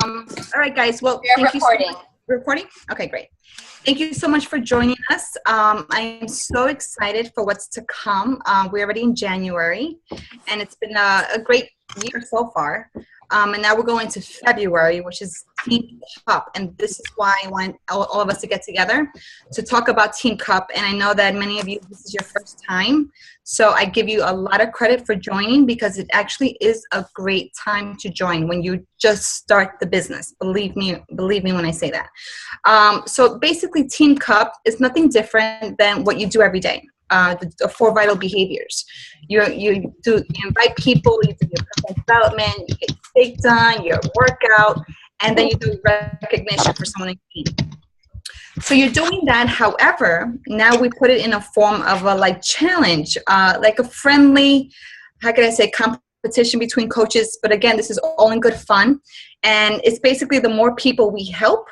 All right, guys. Well, We're recording. You so much. Recording? Okay, great. Thank you so much for joining us. I am so excited for what's to come. We're already in January, and it's been a great year so far. And now we're going to February, which is Team Cup. And this is why I want all of us to get together to talk about Team Cup. And I know that many of you, this is your first time. So I give you a lot of credit for joining, because it actually is a great time to join when you just start the business. Believe me when I say that. So basically, Team Cup is nothing different than what you do every day. The 4 vital behaviors. You invite people, you do your personal development, you get your steak done, your workout, and then you do recognition for someone in need. So you're doing that. However, now we put it in a form of a challenge, like a friendly, how can I say, competition between coaches. But again, this is all in good fun. And it's basically the more people we help,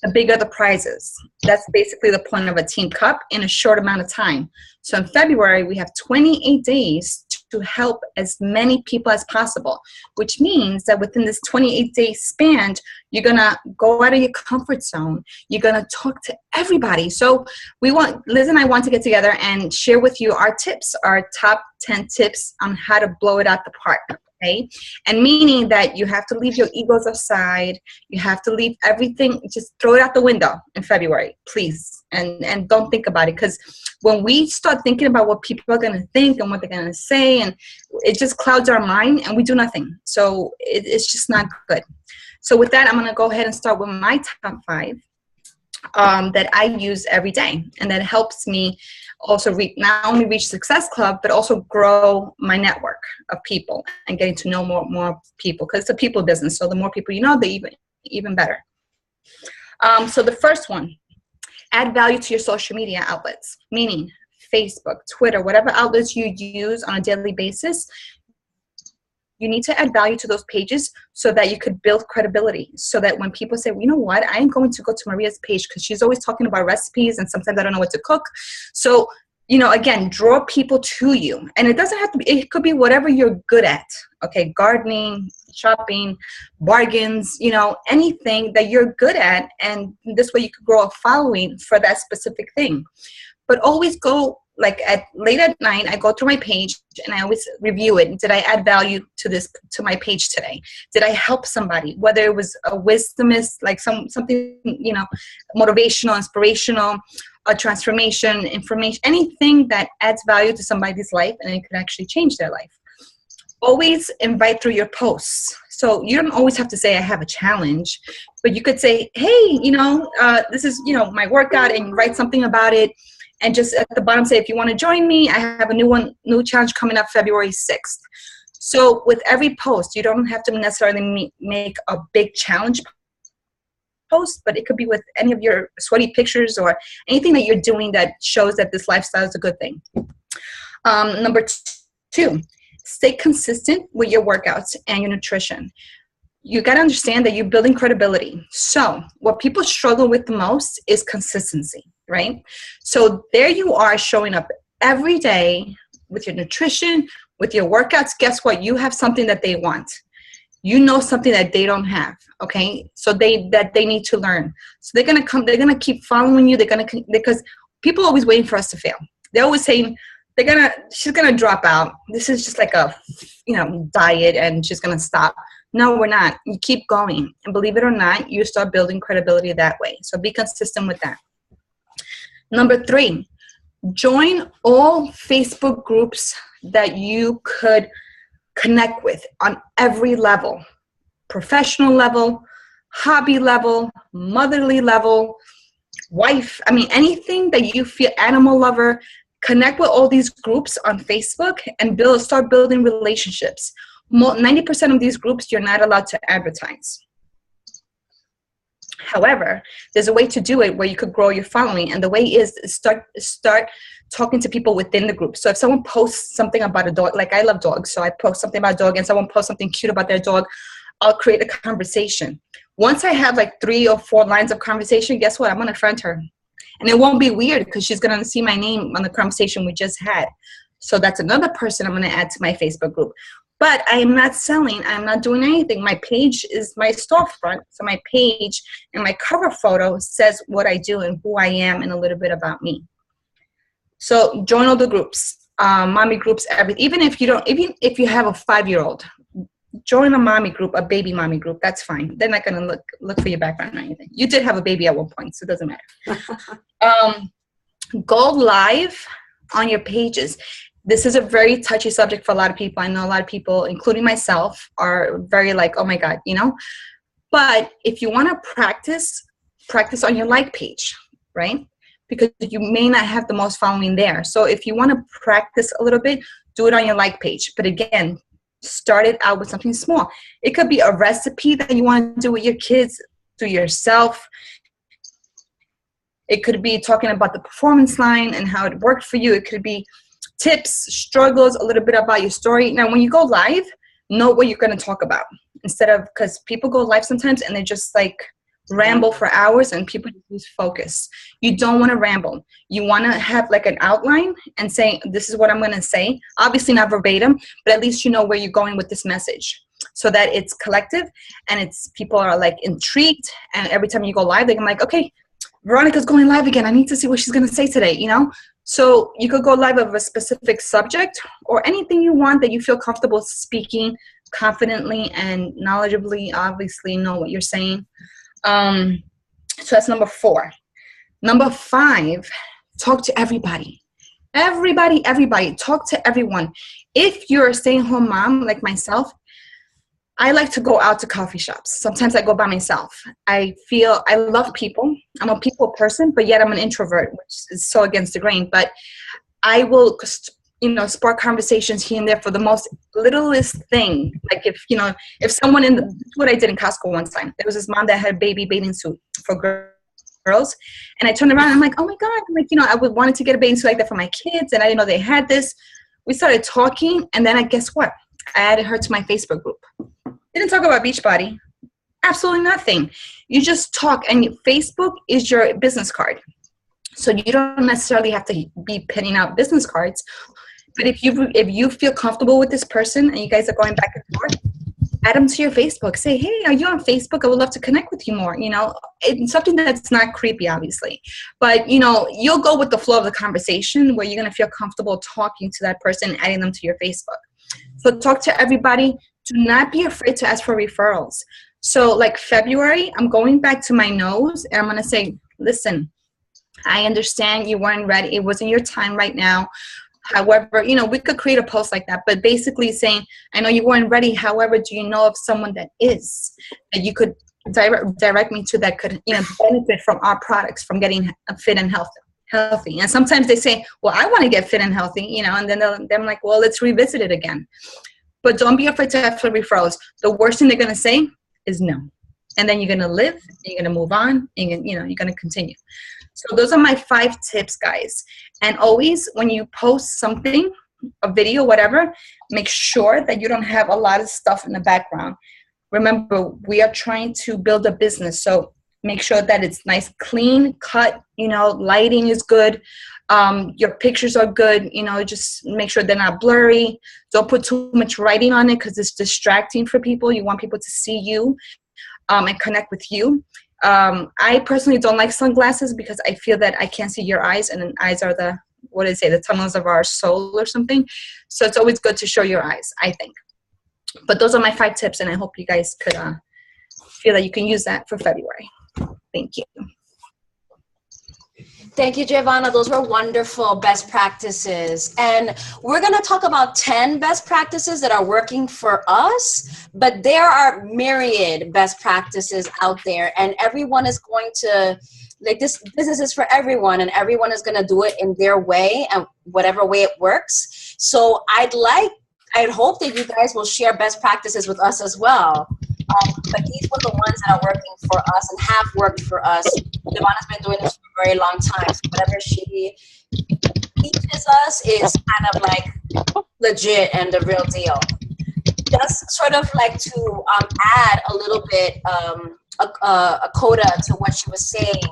the bigger the prizes. That's basically the point of a Team Cup in a short amount of time. So in February, we have 28 days to help as many people as possible, which means that within this 28-day span, you're going to go out of your comfort zone. You're going to talk to everybody. So Liz and I want to get together and share with you our tips, our top 10 tips on how to blow it out the park. Okay, and meaning that you have to leave your egos aside. You have to leave everything, just throw it out the window in February, please. And don't think about it, because when we start thinking about what people are going to think and what they're going to say, and it just clouds our mind and we do nothing. So it's just not good. So with that, I'm going to go ahead and start with my top 5 that I use every day, and that helps me also not only reach Success Club, but also grow my network of people and getting to know more people, because it's a people business. So the more people you know, the even better. So the first one, add value to your social media outlets, meaning Facebook, Twitter, whatever outlets you use on a daily basis. You need to add value to those pages so that you could build credibility, so that when people say, well, you know what, I am going to go to Maria's page because she's always talking about recipes and sometimes I don't know what to cook. So, again, draw people to you. And it doesn't have to be, it could be whatever you're good at. Okay, gardening, shopping, bargains, anything that you're good at. And this way you could grow a following for that specific thing. But always go, late at night, I go through my page and I always review it. Did I add value to my page today? Did I help somebody? Whether it was a wisdomist, something, motivational, inspirational, a transformation, information, anything that adds value to somebody's life and it could actually change their life. Always invite through your posts. So you don't always have to say, I have a challenge, but you could say, hey, this is, my workout, and write something about it. And just at the bottom say, if you want to join me, I have a new challenge coming up February 6th. So with every post, you don't have to necessarily make a big challenge post, but it could be with any of your sweaty pictures or anything that you're doing that shows that this lifestyle is a good thing. Number 2, stay consistent with your workouts and your nutrition. You got to understand that you're building credibility. So what people struggle with the most is consistency, right? So there you are, showing up every day with your nutrition, with your workouts. Guess what? You have something that they want. You know something that they don't have, okay? So they need to learn. So they're going to keep following you. Because people are always waiting for us to fail. They're always saying, she's going to drop out. This is just like a, diet and she's going to stop. No, we're not. You keep going. And believe it or not, you start building credibility that way. So be consistent with that. Number 3, join all Facebook groups that you could connect with on every level. Professional level, hobby level, motherly level, wife. Anything that you feel, animal lover. Connect with all these groups on Facebook and start building relationships. 90% of these groups, you're not allowed to advertise. However, there's a way to do it where you could grow your following, and the way is start talking to people within the group. So if someone posts something about a dog, like I love dogs, so I post something about a dog and someone posts something cute about their dog, I'll create a conversation. Once I have 3 or 4 lines of conversation, guess what? I'm going to friend her. And it won't be weird because she's going to see my name on the conversation we just had. So that's another person I'm going to add to my Facebook group. but I am not selling. I'm not doing anything. My page is my storefront. So my page and my cover photo says what I do and who I am and a little bit about me. So join all the groups, mommy groups, everything. Even if you have a 5-year-old, join a mommy group, a baby mommy group. That's fine. They're not going to look for your background or anything. You did have a baby at one point, so it doesn't matter. Go live on your pages. This is a very touchy subject for a lot of people. I know a lot of people, including myself, are very like, oh my God, But if you want to practice on your like page, right? Because you may not have the most following there. So if you want to practice a little bit, do it on your like page. But again, start it out with something small. It could be a recipe that you want to do with your kids, do yourself. It could be talking about the performance line and how it worked for you. It could be tips, struggles, a little bit about your story. Now, when you go live, know what you're going to talk about instead of, because people go live sometimes and they just like ramble for hours and people lose focus. You don't want to ramble. You want to have like an outline and say, this is what I'm going to say. Obviously not verbatim, but at least you know where you're going with this message so that it's collective and it's people are like intrigued. And every time you go live, they're like, okay, Veronica's going live again. I need to see what she's going to say today, So you could go live of a specific subject or anything you want that you feel comfortable speaking confidently and knowledgeably, obviously know what you're saying. So that's number 4. Number 5, talk to everybody. Everybody, talk to everyone. If you're a stay-at-home mom like myself, I like to go out to coffee shops. Sometimes I go by myself. I love people. I'm a people person, but yet I'm an introvert, which is so against the grain. But I will, spark conversations here and there for the most littlest thing. Like if someone this is what I did in Costco one time. There was this mom that had a baby bathing suit for girls. And I turned around and I'm like, oh my God. I'm like, I wanted to get a bathing suit like that for my kids. And I didn't know they had this. We started talking. And then guess what? I added her to my Facebook group. Didn't talk about Beachbody. Absolutely nothing. You just talk, and Facebook is your business card. So you don't necessarily have to be pinning out business cards. But if you feel comfortable with this person and you guys are going back and forth, add them to your Facebook. Say, hey, are you on Facebook? I would love to connect with you more. It's something that's not creepy, obviously. But, you'll go with the flow of the conversation where you're going to feel comfortable talking to that person and adding them to your Facebook. So talk to everybody. Do not be afraid to ask for referrals. So like February, I'm going back to my nose and I'm going to say, listen, I understand you weren't ready. It wasn't your time right now. However, we could create a post like that, but basically saying, I know you weren't ready. However, do you know of someone that is, that you could direct me to that could, benefit from our products, from getting fit and healthy. And sometimes they say, well, I want to get fit and healthy, and then they're like, well, let's revisit it again. But don't be afraid to ask for referrals. The worst thing they're going to say is no. And then you're going to live, and you're going to move on, and you're going to continue. So those are my 5 tips, guys. And always when you post something, a video, whatever, make sure that you don't have a lot of stuff in the background. Remember, we are trying to build a business. So make sure that it's nice, clean, cut, lighting is good. Your pictures are good, just make sure they're not blurry. Don't put too much writing on it because it's distracting for people. You want people to see you and connect with you. I personally don't like sunglasses because I feel that I can't see your eyes, and then eyes are the tunnels of our soul or something. So it's always good to show your eyes, I think. But those are my 5 tips, and I hope you guys could feel that you can use that for February. Thank you. Thank you, Giovanna. Those were wonderful best practices. And we're going to talk about 10 best practices that are working for us, but there are myriad best practices out there, and everyone is going to, this business is for everyone, and everyone is going to do it in their way and whatever way it works. So I'd hope that you guys will share best practices with us as well. But these were the ones that are working for us and have worked for us. Giovanna's been doing this for a very long time. So whatever she teaches us is kind of like legit and the real deal. Just sort of like to add a little bit, a coda to what she was saying.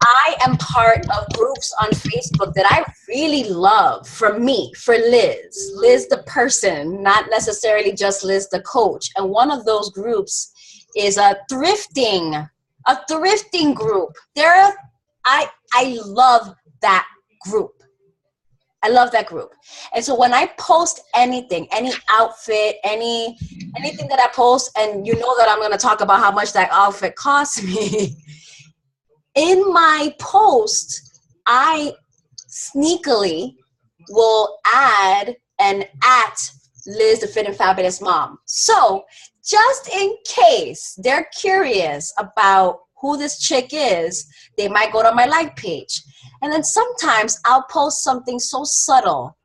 I am part of groups on Facebook that I really love. For me, for Liz the person, not necessarily just Liz the coach. And one of those groups is a thrifting group. I love that group. I love that group. And so when I post anything, any outfit, anything that I post, and you know that I'm going to talk about how much that outfit cost me, in my post, I sneakily will add an @ Liz the Fit and Fabulous Mom. So just in case they're curious about who this chick is, they might go to my like page. And then sometimes I'll post something so subtle.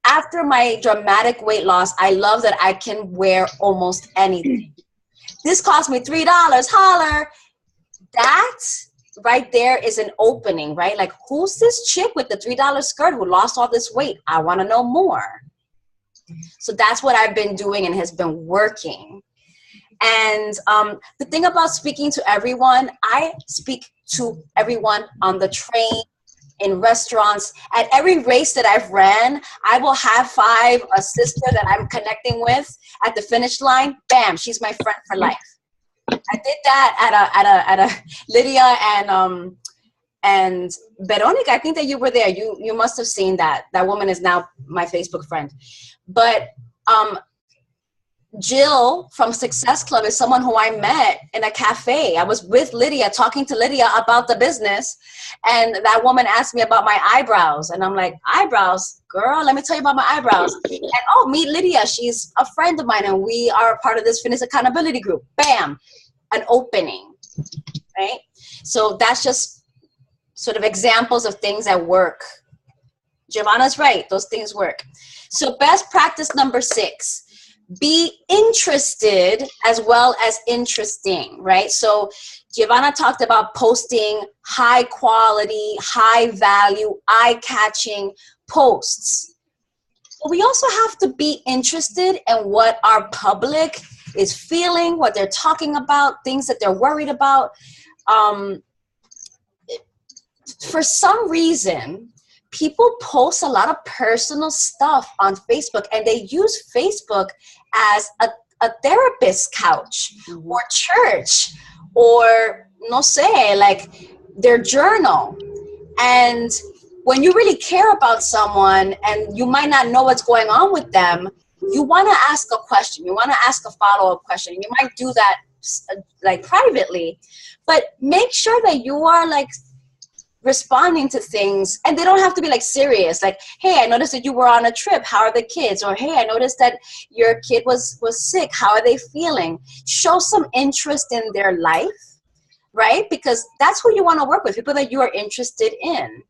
After my dramatic weight loss, I love that I can wear almost anything. This cost me $3, holler. That right there is an opening, right? Like, who's this chick with the $3 skirt who lost all this weight? I want to know more. So that's what I've been doing and has been working. And the thing about speaking to everyone, I speak to everyone on the train, in restaurants, at every race that I've ran. I will high five a sister that I'm connecting with at the finish line. Bam, she's my friend for life. I did that at a Lydia and Veronica. I think that you were there. You must have seen that. That woman is now my Facebook friend. But Jill from Success Club is someone who I met in a cafe. I was with Lydia, talking to Lydia about the business, and that woman asked me about my eyebrows, and I'm like, eyebrows? Girl, let me tell you about my eyebrows. And oh, meet Lydia. She's a friend of mine, and we are part of this fitness accountability group. Bam, an opening, right? So that's just sort of examples of things that work. Giovanna's right. Those things work. So best practice number 6. Be interested as well as interesting, right? So Giovanna talked about posting high quality, high value, eye-catching posts. But we also have to be interested in what our public is feeling, what they're talking about, things that they're worried about. For some reason, people post a lot of personal stuff on Facebook, and they use Facebook as a therapist couch or church or, no sé, like their journal. And when you really care about someone and you might not know what's going on with them, you want to ask a question. You want to ask a follow-up question. You might do that like privately, but make sure that you are like responding to things, and they don't have to be like serious, like, hey, I noticed that you were on a trip, how are the kids? Or hey, I noticed that your kid was sick, how are they feeling? Show some interest in their life, right? Because that's who you want to work with, people that you are interested in.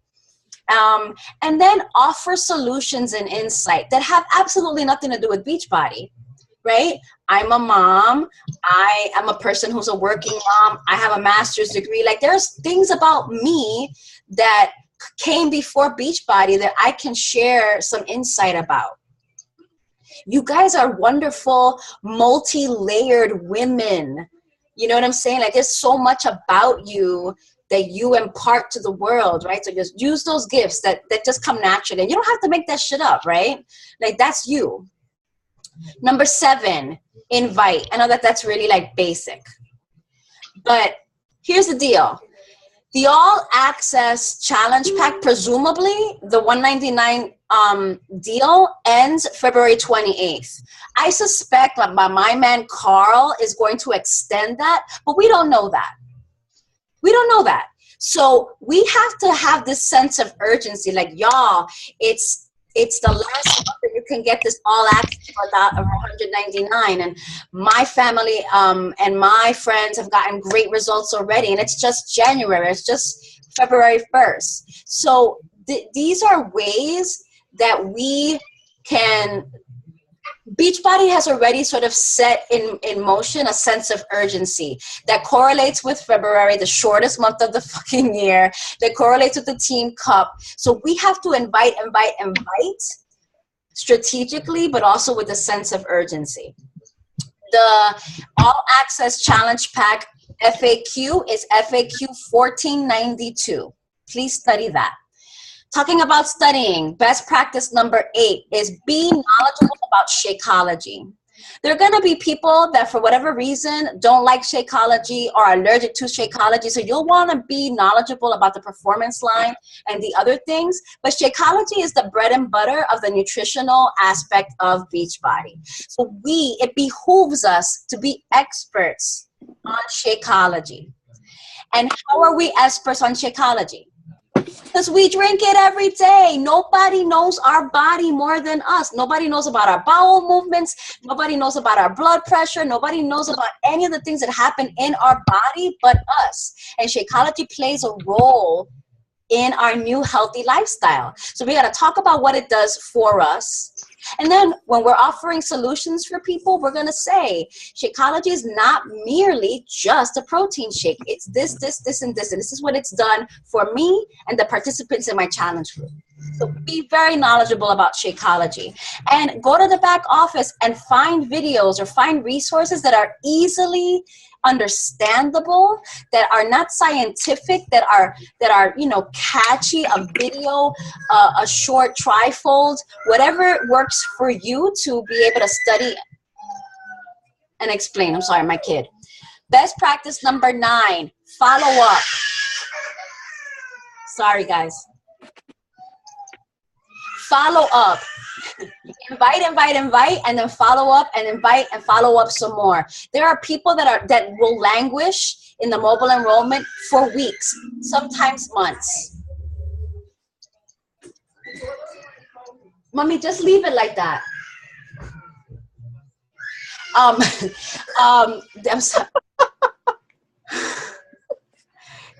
And then offer solutions and insight that have absolutely nothing to do with Beachbody, right? I'm a mom. I am a person who's a working mom. I have a master's degree. Like, there's things about me that came before Beachbody that I can share some insight about. You guys are wonderful, multi-layered women. You know what I'm saying? Like, there's so much about you that you impart to the world, right? So just use those gifts that just come naturally. And you don't have to make that shit up, right? Like, that's you. Number 7, invite. I know that that's really like basic, but here's the deal. The all access challenge pack, presumably the $199 deal ends February 28th. I suspect that my man Carl is going to extend that, but we don't know that. We don't know that. So we have to have this sense of urgency. Like, y'all, it's the last month that you can get this all access for $199. And my family and my friends have gotten great results already. And it's just January. It's just February 1st. So these are ways that we can... Beachbody has already sort of set in motion a sense of urgency that correlates with February, the shortest month of the fucking year, that correlates with the Team Cup. So we have to invite strategically, but also with a sense of urgency. The All Access Challenge Pack FAQ is FAQ 1492. Please study that. Talking about studying, best practice number 8 is be knowledgeable about Shakeology. There are going to be people that for whatever reason don't like Shakeology or are allergic to Shakeology. So you'll want to be knowledgeable about the performance line and the other things. But Shakeology is the bread and butter of the nutritional aspect of Beachbody. So it behooves us to be experts on Shakeology. And how are we experts on Shakeology? Because we drink it every day. Nobody knows our body more than us. Nobody knows about our bowel movements. Nobody knows about our blood pressure. Nobody knows about any of the things that happen in our body but us. And Shakeology plays a role in our new healthy lifestyle. So we got to talk about what it does for us. And then when we're offering solutions for people, we're going to say Shakeology is not merely just a protein shake. It's this, and this. And this is what it's done for me and the participants in my challenge group. So be very knowledgeable about Shakeology. And go to the back office and find videos or find resources that are easily understandable, that are not scientific, that are catchy, a video, a short trifold, whatever works for you to be able to study and explain. I'm sorry, my kid. Best practice number 9, follow up. Sorry, guys. Follow up. Invite, and then follow up, and invite and follow up some more. There are people that will languish in the mobile enrollment for weeks, sometimes months. Mommy, just leave it like that. I'm sorry.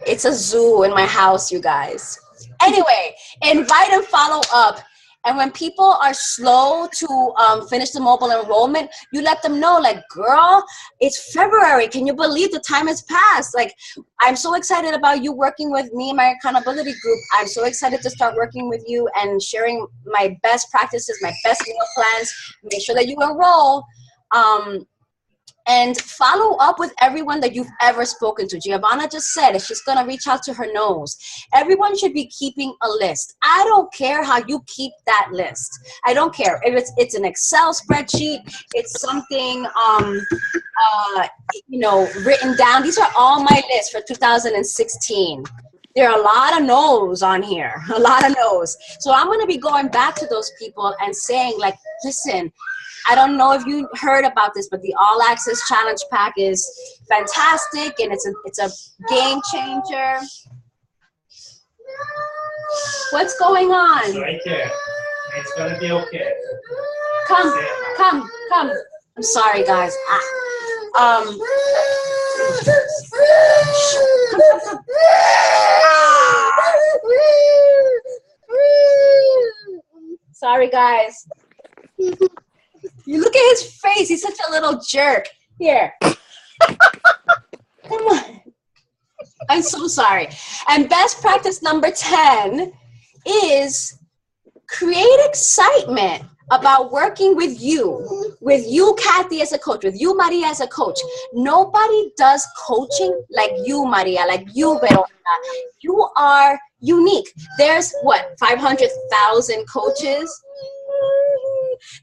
It's a zoo in my house, you guys. Anyway, invite and follow up. And when people are slow to finish the mobile enrollment, you let them know, like, girl, it's February. Can you believe the time has passed? Like, I'm so excited about you working with me in my accountability group. I'm so excited to start working with you and sharing my best practices, my best meal plans. Make sure that you enroll. And follow up with everyone that you've ever spoken to. Giovanna just said that she's going to reach out to her nose. Everyone should be keeping a list. I don't care how you keep that list. I don't care if it's an Excel spreadsheet, it's something written down. These are all my lists for 2016. There are a lot of no's on here, a lot of no's. So I'm going to be going back to those people and saying, like, listen, I don't know if you heard about this, but the All Access Challenge Pack is fantastic, and it's a game changer. What's going on? It's right there. It's gonna be okay. Come. I'm sorry, guys. Come. Sorry, guys. You look at his face. He's such a little jerk. Here. Come on. I'm so sorry. And best practice number 10 is create excitement about working with you, Kathy, as a coach, with you, Maria, as a coach. Nobody does coaching like you, Maria, like you, Veronica. You are unique. There's, 500,000 coaches?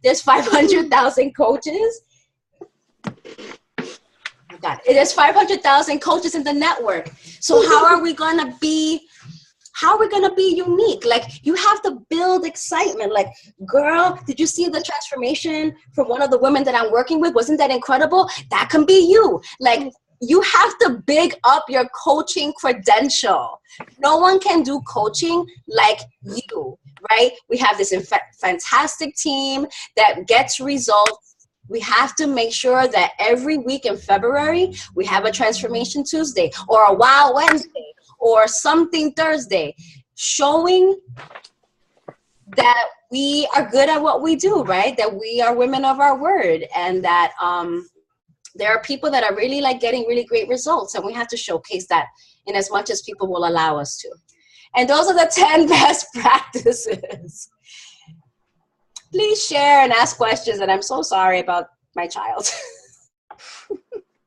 There's 500,000 coaches. Oh God, there's 500,000 coaches in the network. So how are we gonna be unique? Like, you have to build excitement. Like, girl, did you see the transformation from one of the women that I'm working with? Wasn't that incredible? That can be you. Like, you have to big up your coaching credential. No one can do coaching like you, right? We have this fantastic team that gets results. We have to make sure that every week in February, we have a Transformation Tuesday or a Wow Wednesday or something Thursday, showing that we are good at what we do, right? That we are women of our word, and that there are people that are really like getting really great results, and we have to showcase that in as much as people will allow us to. And those are the 10 best practices. Please share and ask questions, and I'm so sorry about my child.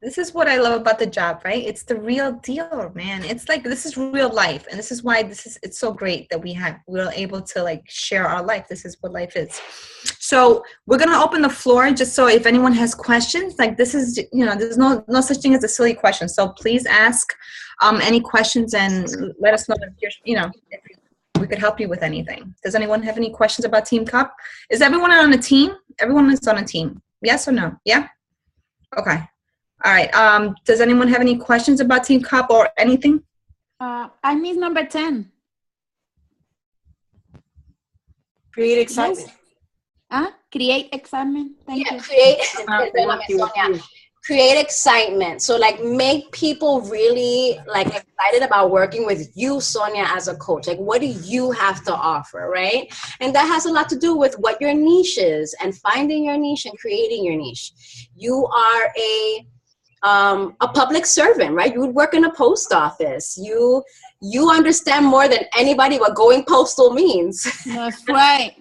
This is what I love about the job, right? It's the real deal, man. It's like, this is real life. And this is why it's so great that we're able to like share our life. This is what life is. So we're going to open the floor just so if anyone has questions, like this is, there's no such thing as a silly question. So please ask any questions and let us know if we could help you with anything. Does anyone have any questions about Team Cup? Is everyone on a team? Everyone is on a team. Yes or no? Yeah? Okay. All right. Does anyone have any questions about Team Cup or anything? I miss number 10. Create excitement. Create excitement. Thank you. Create excitement. So like make people really like excited about working with you, Sonia, as a coach. Like what do you have to offer, right? And that has a lot to do with what your niche is and finding your niche and creating your niche. You are a public servant, right? You would work in a post office. You understand more than anybody what going postal means. That's right.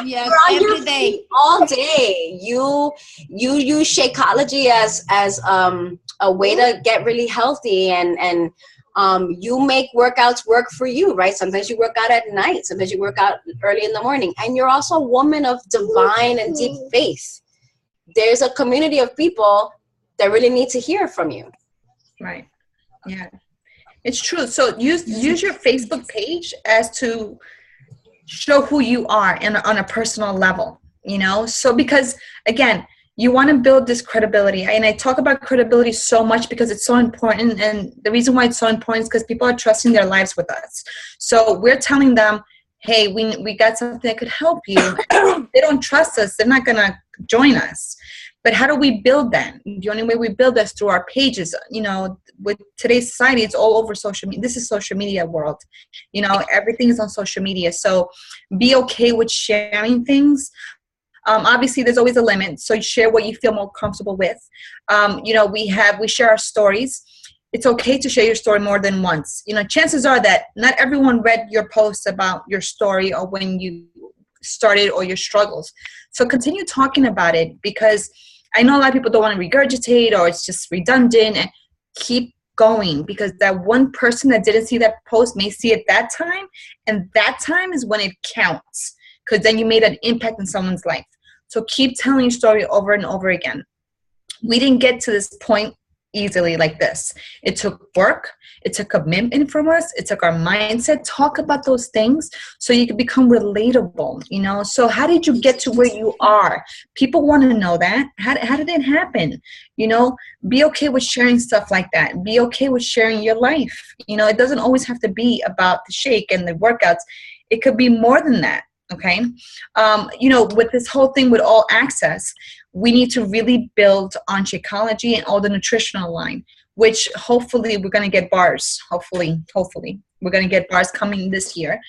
Yes, every day. All day. You use Shakeology as a way to get really healthy and you make workouts work for you, right? Sometimes you work out at night. Sometimes you work out early in the morning. And you're also a woman of divine and deep faith. There's a community of people that really need to hear from you. Right. Yeah. It's true. So use your Facebook page as to show who you are on a personal level, So because again, you want to build this credibility. And I talk about credibility so much because it's so important. And the reason why it's so important is because people are trusting their lives with us. So we're telling them, hey, we got something that could help you. They don't trust us. They're not going to join us. But how do we build that? The only way we build that is through our pages. With today's society, it's all over social media. This is social media world. Everything is on social media. So be okay with sharing things. Obviously, there's always a limit. So you share what you feel more comfortable with. We share our stories. It's okay to share your story more than once. Chances are that not everyone read your post about your story or when you started or your struggles. So continue talking about it because I know a lot of people don't want to regurgitate or it's just redundant, and keep going because that one person that didn't see that post may see it that time, and that time is when it counts because then you made an impact in someone's life. So keep telling your story over and over again. We didn't get to this point easily like this. It took work. It took commitment from us. It took our mindset. Talk about those things so you can become relatable, So how did you get to where you are? People want to know that. How did it happen? Be okay with sharing stuff like that. Be okay with sharing your life. It doesn't always have to be about the shake and the workouts. It could be more than that. Okay. With this whole thing with all access, we need to really build on Shakeology and all the nutritional line, which hopefully we're going to get bars. Hopefully we're going to get bars coming this year.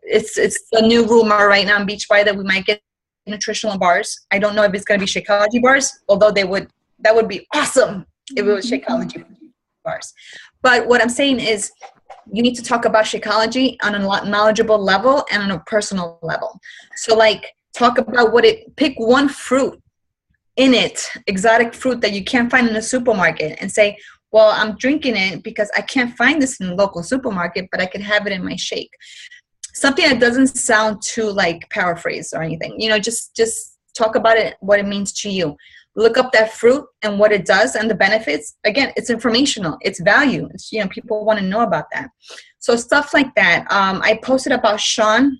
It's a new rumor right now in Beachbody that we might get nutritional bars. I don't know if it's going to be Shakeology bars, although that would be awesome if it was Shakeology bars. But what I'm saying is you need to talk about Shakeology on a knowledgeable level and on a personal level. So like talk about pick one fruit in it, exotic fruit that you can't find in a supermarket and say, well, I'm drinking it because I can't find this in the local supermarket, but I could have it in my shake. Something that doesn't sound too like paraphrase or anything, just talk about it, what it means to you. Look up that fruit and what it does and the benefits. Again, it's informational. It's value. It's, people want to know about that. So stuff like that. I posted about Sean.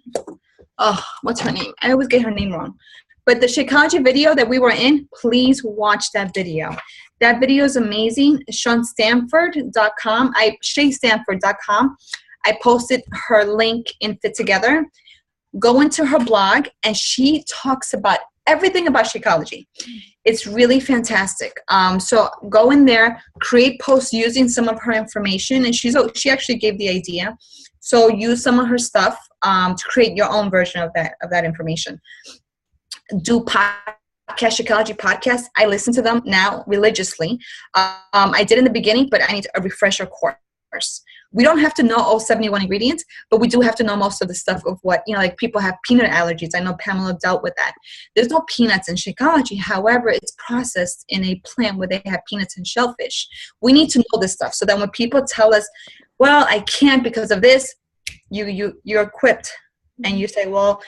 Oh, what's her name? I always get her name wrong. But the Shakeology video that we were in, please watch that video. That video is amazing. SeanStanford.com. ShayStanford.com. I posted her link in Fit Together. Go into her blog, and she talks about everything about Shakeology. It's really fantastic. So go in there, create posts using some of her information, and she actually gave the idea. So use some of her stuff to create your own version of that information. Do Shakeology podcasts. I listen to them now religiously. I did in the beginning, but I need a refresher course. We don't have to know all 71 ingredients, but we do have to know most of the stuff of what, like people have peanut allergies. I know Pamela dealt with that. There's no peanuts in Shakeology. However, it's processed in a plant where they have peanuts and shellfish. We need to know this stuff so that when people tell us, well, I can't because of this, you're equipped. And you say, well,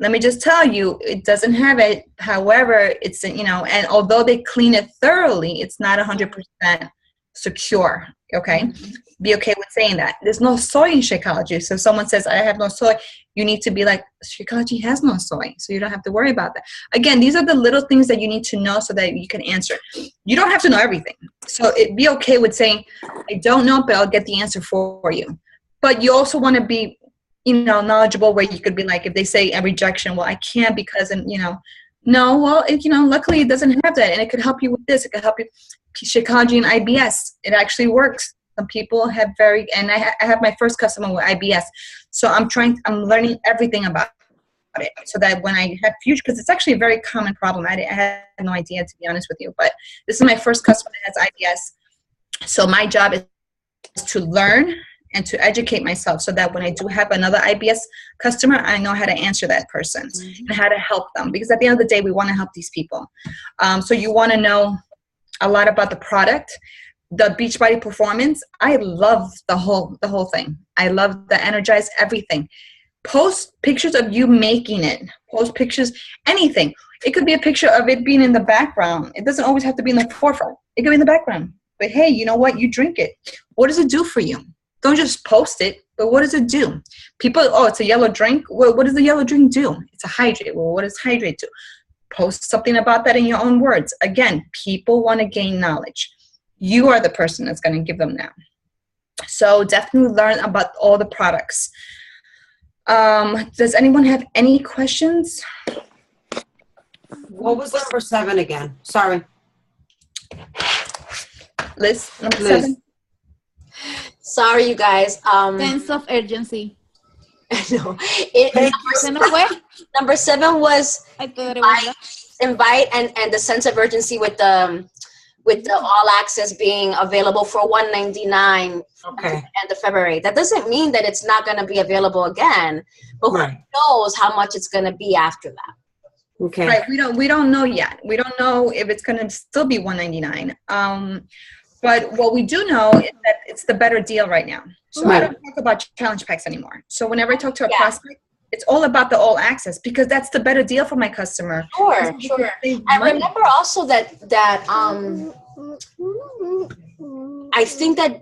let me just tell you, it doesn't have it. However, it's, and although they clean it thoroughly, it's not 100% secure. Okay. Be okay with saying that. There's no soy in Shakeology. So if someone says, I have no soy, you need to be like, Shakeology has no soy. So you don't have to worry about that. Again, these are the little things that you need to know so that you can answer. You don't have to know everything. So be okay with saying, I don't know, but I'll get the answer for you. But you also want to be, knowledgeable, where you could be like, if they say a rejection, well, I can't because, no, well, luckily it doesn't have that. And it could help you with this. It could help you. Shakeology and IBS, it actually works. Some people have and I have my first customer with IBS. So I'm learning everything about it so that when I have future, because it's actually a very common problem. I had no idea, to be honest with you, but this is my first customer that has IBS. So my job is to learn and to educate myself so that when I do have another IBS customer, I know how to answer that person and how to help them. Because at the end of the day, we want to help these people. So you want to know a lot about the product. The Beachbody Performance, I love the whole thing. I love the Energize everything. Post pictures of you making it. Post pictures, anything. It could be a picture of it being in the background. It doesn't always have to be in the forefront. It could be in the background. But hey, you know what? You drink it. What does it do for you? Don't just post it, but what does it do? People, it's a yellow drink. Well, what does the yellow drink do? It's a hydrate. Well, what does hydrate do? Post something about that in your own words. Again, people want to gain knowledge. You are the person that's going to give them that. So definitely learn about all the products. Does anyone have any questions? What was number 7 again? Sorry. Liz, number 7? Sorry, you guys. Sense of urgency. No. Number 7 was invite and the sense of urgency with the all access being available for $199 at the end of February. That doesn't mean that it's not going to be available again, but who knows how much it's going to be after that. Okay. Right. We don't know yet. We don't know if it's going to still be $199. But what we do know is that it's the better deal right now. So I don't talk about challenge packs anymore. So whenever I talk to a prospect, it's all about the all access because that's the better deal for my customer. Sure. And remember also that I think that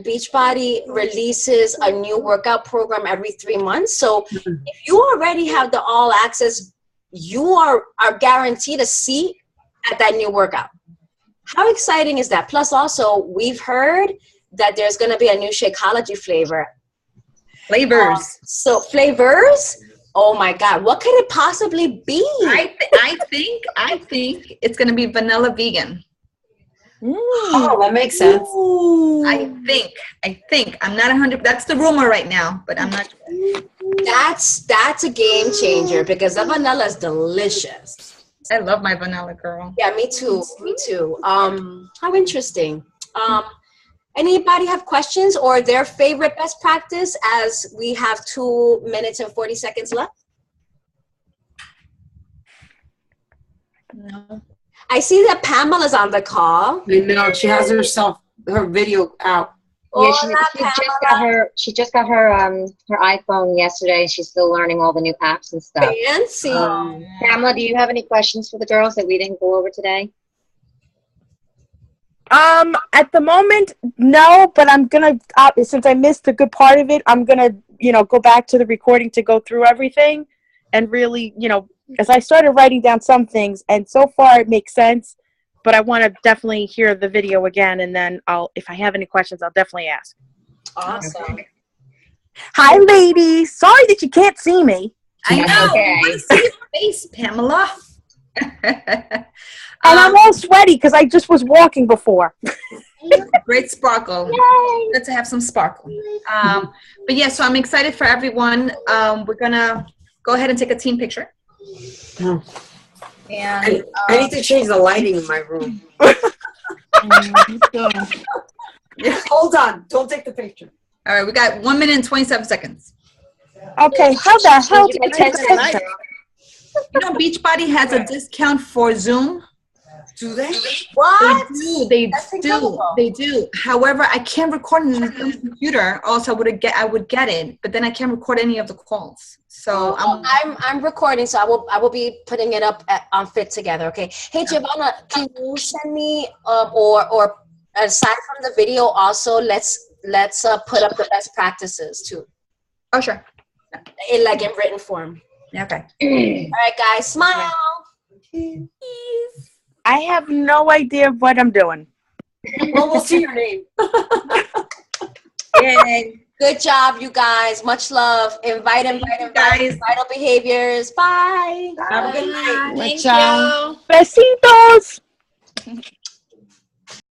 Beachbody releases a new workout program every 3 months. So if you already have the all access, you are guaranteed a seat at that new workout. How exciting is that? Plus also, we've heard that there's going to be a new Shakeology flavor. Flavors. So flavors? Oh my God. What could it possibly be? I think it's going to be vanilla vegan. Oh, that makes sense. I think. I'm not 100. That's the rumor right now, but I'm not sure. That's a game changer because the vanilla is delicious. I love my vanilla, girl. Yeah, me too. How interesting. Anybody have questions or their favorite best practice as we have 2 minutes and 40 seconds left? No. I see that Pamela's on the call. I know, she has her video out. Yeah, she just got her iPhone yesterday. She's still learning all the new apps and stuff. Fancy. Pamela, do you have any questions for the girls that we didn't go over today? At the moment, no, but I'm gonna since I missed a good part of it, I'm gonna go back to the recording to go through everything and really as I started writing down some things, and so far it makes sense. But I want to definitely hear the video again, and then if I have any questions, I'll definitely ask. Awesome. Hi, ladies. Sorry that you can't see me. I know. Okay. I see your face, Pamela. And I'm all sweaty because I just was walking before. Great sparkle. Yay. Good to have some sparkle. But yeah, so I'm excited for everyone. We're going to go ahead and take a team picture. Oh. And I need to change the lighting in my room. Hold on. Don't take the picture. All right, we got 1 minute and 27 seconds. Okay, how the hell do You you get take 10 the seconds. picture? You know, Beachbody has a discount for Zoom. Do they? What? They That's do. incredible. They do. However, I can't record on the computer. Also, I would get it, but then I can't record any of the calls. So I'm recording, so I will be putting it up on Fit Together. Okay. Hey Giovanna, can you send me or aside from the video, also let's put up the best practices too, oh sure. in written form. Yeah, okay. All right, guys, smile. I have no idea what I'm doing. Well, we'll see your name. Yay. Good job, you guys. Much love. Invite, guys. vital behaviors. Bye. Have a good night. Thank Ciao. you. Besitos.